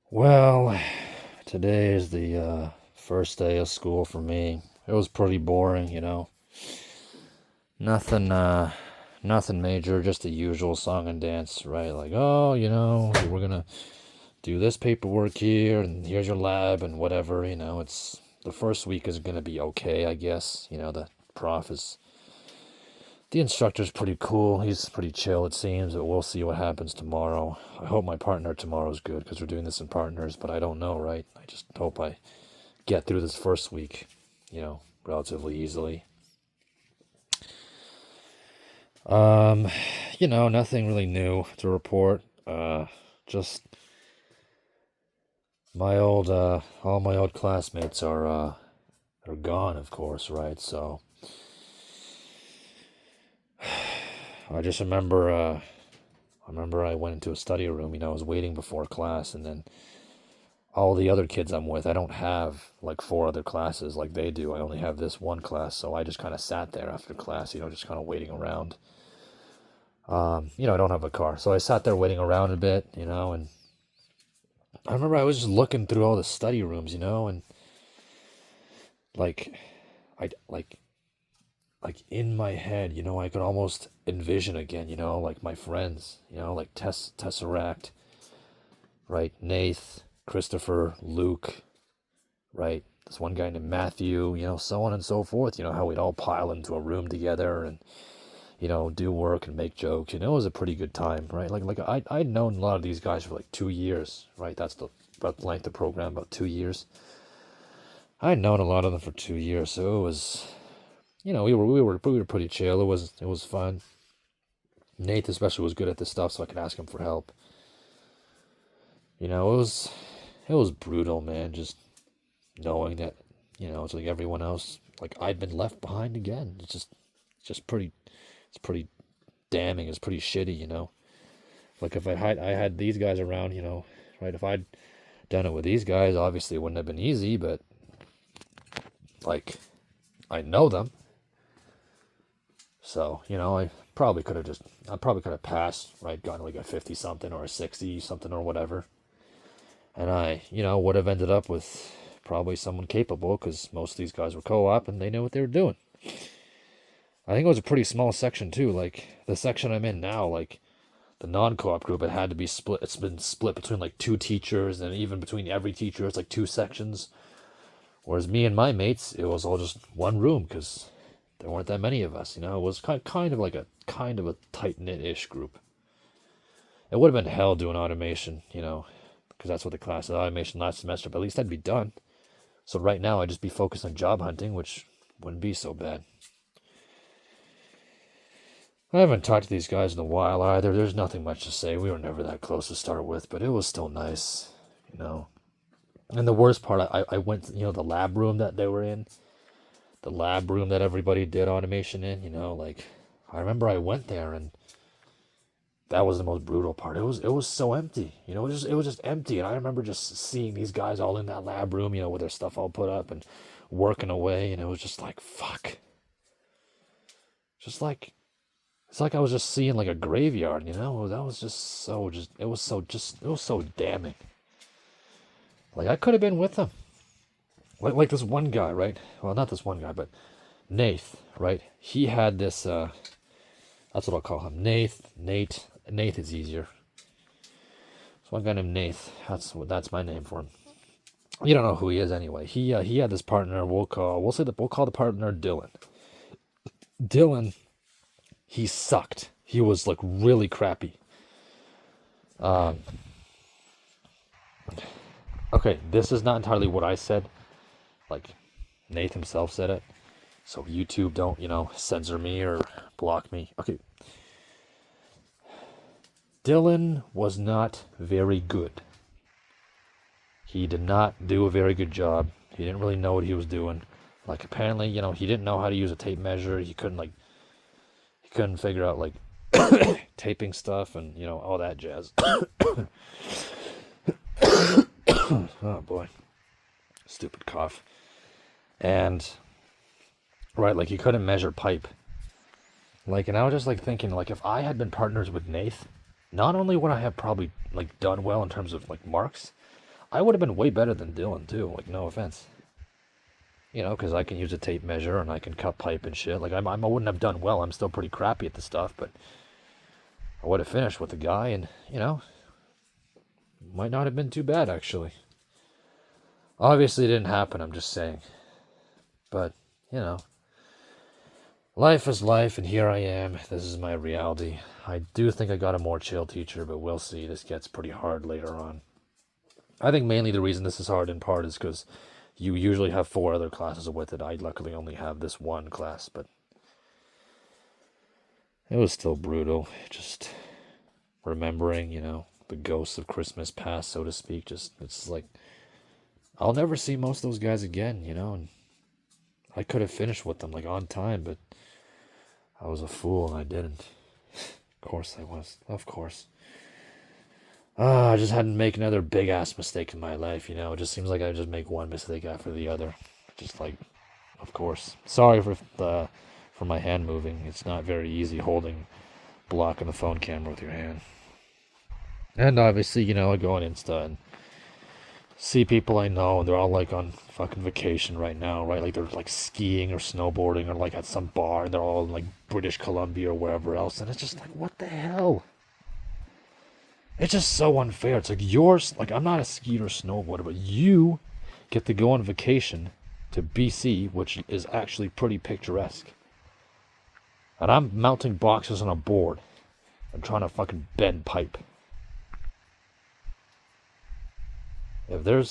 Well, today is the first day of school for me. It was pretty boring, Nothing, nothing major, just the usual song and dance, right? Like, oh, we're gonna do this paperwork here, and here's your lab, and whatever, It's the first week is gonna be okay, I guess. The prof is, the instructor's pretty cool. He's pretty chill, it seems, but we'll see what happens tomorrow. I hope my partner tomorrow's good because we're doing this in partners, but I don't know, right? I just hope I get through this first week, relatively easily. Um, Nothing really new to report. Just all my old classmates are gone, of course, right? So I just remember I went into a study room, I was waiting before class, and then all the other kids I'm with, I don't have like four other classes like they do. I only have this one class, so I just kind of sat there after class, just kind of waiting around. I don't have a car, so I sat there waiting around a bit, and I remember I was just looking through all the study rooms, and like I like in my head, I could almost envision again, like my friends, like Tesseract, right? Nath, Christopher, Luke, right? This one guy named Matthew, so on and so forth, how we'd all pile into a room together and do work and make jokes. It was a pretty good time, right? I'd known a lot of these guys for like 2 years, right? That's the about the length of the program, about 2 years. I'd known a lot of them for 2 years, so it was, we were pretty chill. It was fun. Nate especially was good at this stuff, so I could ask him for help. It was brutal, man. Just knowing that, it's like everyone else, like I'd been left behind again. It's pretty, it's pretty damning. It's pretty shitty, Like if I had these guys around, right? If I'd done it with these guys, obviously it wouldn't have been easy, but like I know them, so I probably could have passed, right? Gotten like a 50 something or a 60 something or whatever, and I, would have ended up with probably someone capable because most of these guys were co-op and they knew what they were doing. I think it was a pretty small section too. Like the section I'm in now, like the non-co-op group, it had to be split. It's been split between like two teachers, and even between every teacher, it's like two sections. Whereas me and my mates, it was all just one room because there weren't that many of us. It was kind of a tight knit ish group. It would have been hell doing automation, because that's what the class is, automation last semester. But at least I'd be done. So right now I'd just be focused on job hunting, which wouldn't be so bad. I haven't talked to these guys in a while either. There's nothing much to say. We were never that close to start with, but it was still nice, you know. And the worst part, I went, the lab room that they were in, the lab room that everybody did automation in, like I remember I went there and that was the most brutal part. It was so empty, it was just empty. And I remember just seeing these guys all in that lab room, with their stuff all put up and working away, and it was just like fuck. Just like it's like I was just seeing like a graveyard, That was it was so damning. Like I could have been with them. Like this one guy, right? Well, not this one guy, but Nath, right? He had this. That's what I'll call him. Nath is easier. It's one guy named Nath. That's my name for him. You don't know who he is anyway. He had this partner. We'll call the partner Dylan. Dylan, he sucked. He was like really crappy. Okay, this is not entirely what I said. Like Nath himself said it. So YouTube don't, censor me or block me. Okay. Dylan was not very good. He did not do a very good job. He didn't really know what he was doing. Like apparently, he didn't know how to use a tape measure. He couldn't figure out like taping stuff and, all that jazz. Oh boy. Stupid cough. And right, like he couldn't measure pipe. Like, and I was just like thinking, like, if I had been partners with Nath, not only would I have probably like done well in terms of like marks, I would have been way better than Dylan too. Like, no offense. You know, because I can use a tape measure and I can cut pipe and shit. Like, I wouldn't have done well. I'm still pretty crappy at the stuff, but I would have finished with the guy, and you know, might not have been too bad actually. Obviously, it didn't happen. I'm just saying, but you know, life is life, and here I am. This is my reality. I do think I got a more chill teacher, but we'll see. This gets pretty hard later on. I think mainly the reason this is hard in part is because you usually have 4 other classes with it. I luckily only have this one class, but it was still brutal. Just remembering, you know, the ghosts of Christmas past, so to speak. Just, it's like, I'll never see most of those guys again, you know, and I could have finished with them, like, on time, but I was a fool and I didn't. Of course I was. Of course. I just hadn't make another big ass mistake in my life, you know. It just seems like I just make one mistake after the other. Just like, of course. Sorry for my hand moving. It's not very easy blocking the phone camera with your hand. And obviously, you know, I go on Insta and see people I know, and they're all like on fucking vacation right now, right? Like they're like skiing or snowboarding or like at some bar, and they're all in like British Columbia or wherever else, and it's just like, what the hell? It's just so unfair. It's like yours, like I'm not a skier or snowboarder, but you get to go on vacation to BC, which is actually pretty picturesque. And I'm mounting boxes on a board and trying to fucking bend pipe. If there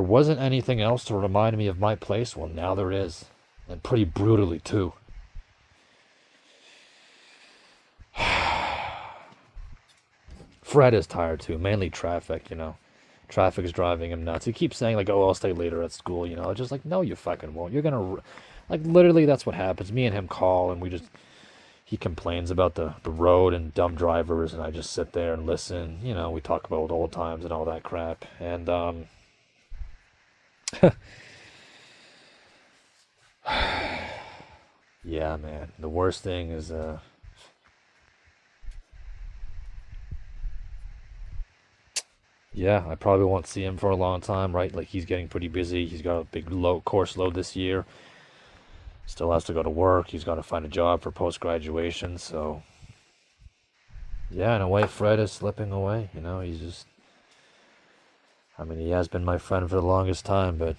wasn't anything else to remind me of my place, well, now there is. And pretty brutally, too. Fred is tired, too. Mainly traffic, you know. Traffic is driving him nuts. He keeps saying, like, oh, I'll stay later at school, you know. It's just like, no, you fucking won't. You're gonna... Like, literally, that's what happens. Me and him call, and he complains about the road and dumb drivers, and I just sit there and listen. You know, we talk about old times and all that crap. And, yeah, man. The worst thing is, yeah, I probably won't see him for a long time, right? Like, he's getting pretty busy. He's got a big course load this year. Still has to go to work. He's got to find a job for post-graduation, so... Yeah, in a way, Fred is slipping away, you know? He's just... I mean, he has been my friend for the longest time, but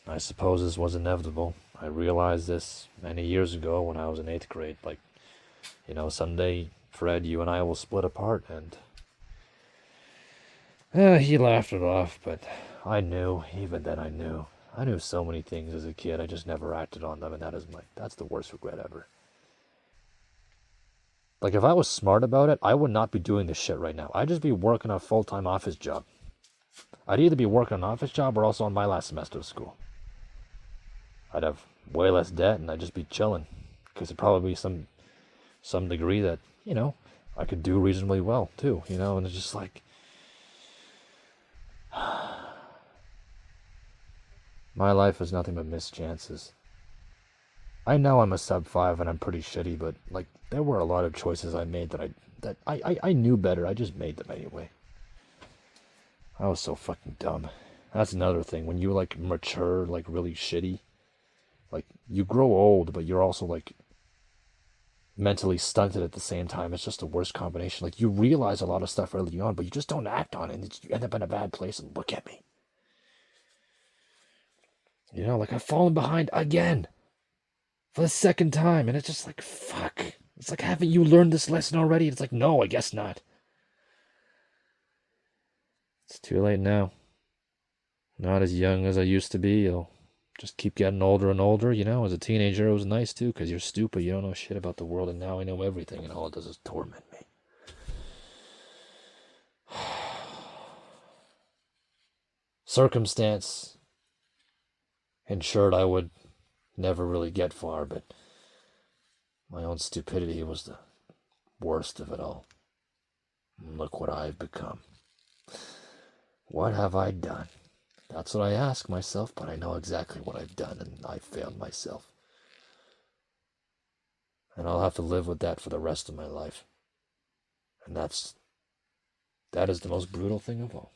I suppose this was inevitable. I realized this many years ago when I was in 8th grade. Like, you know, someday, Fred, you and I will split apart, and... he laughed it off, but I knew, even then I knew. I knew so many things as a kid, I just never acted on them, and that's the worst regret ever. Like, if I was smart about it, I would not be doing this shit right now. I'd just be working a full-time office job. I'd either be working an office job or also on my last semester of school. I'd have way less debt, and I'd just be chilling. Because it'd probably be some degree that, you know, I could do reasonably well, too, you know, and it's just like... My life is nothing but missed chances. I know I'm a sub 5 and I'm pretty shitty, but like there were a lot of choices I made that I knew better. I just made them anyway. I was so fucking dumb. That's another thing. When you like mature, like really shitty, like you grow old, but you're also like mentally stunted at the same time. It's just the worst combination. Like you realize a lot of stuff early on, but you just don't act on it. And you end up in a bad place. And look at me. You know, like I've fallen behind again for the second time, and it's just like, fuck. It's like, haven't you learned this lesson already? It's like, no, I guess not. It's too late now. Not as young as I used to be. I'll just keep getting older and older, you know. As a teenager, it was nice, too, because you're stupid. You don't know shit about the world, and now I know everything, and all it does is torment me. Circumstance ensured I would never really get far, but my own stupidity was the worst of it all. And look what I've become. What have I done? That's what I ask myself, but I know exactly what I've done, and I failed myself. And I'll have to live with that for the rest of my life. And that's That is the most brutal thing of all.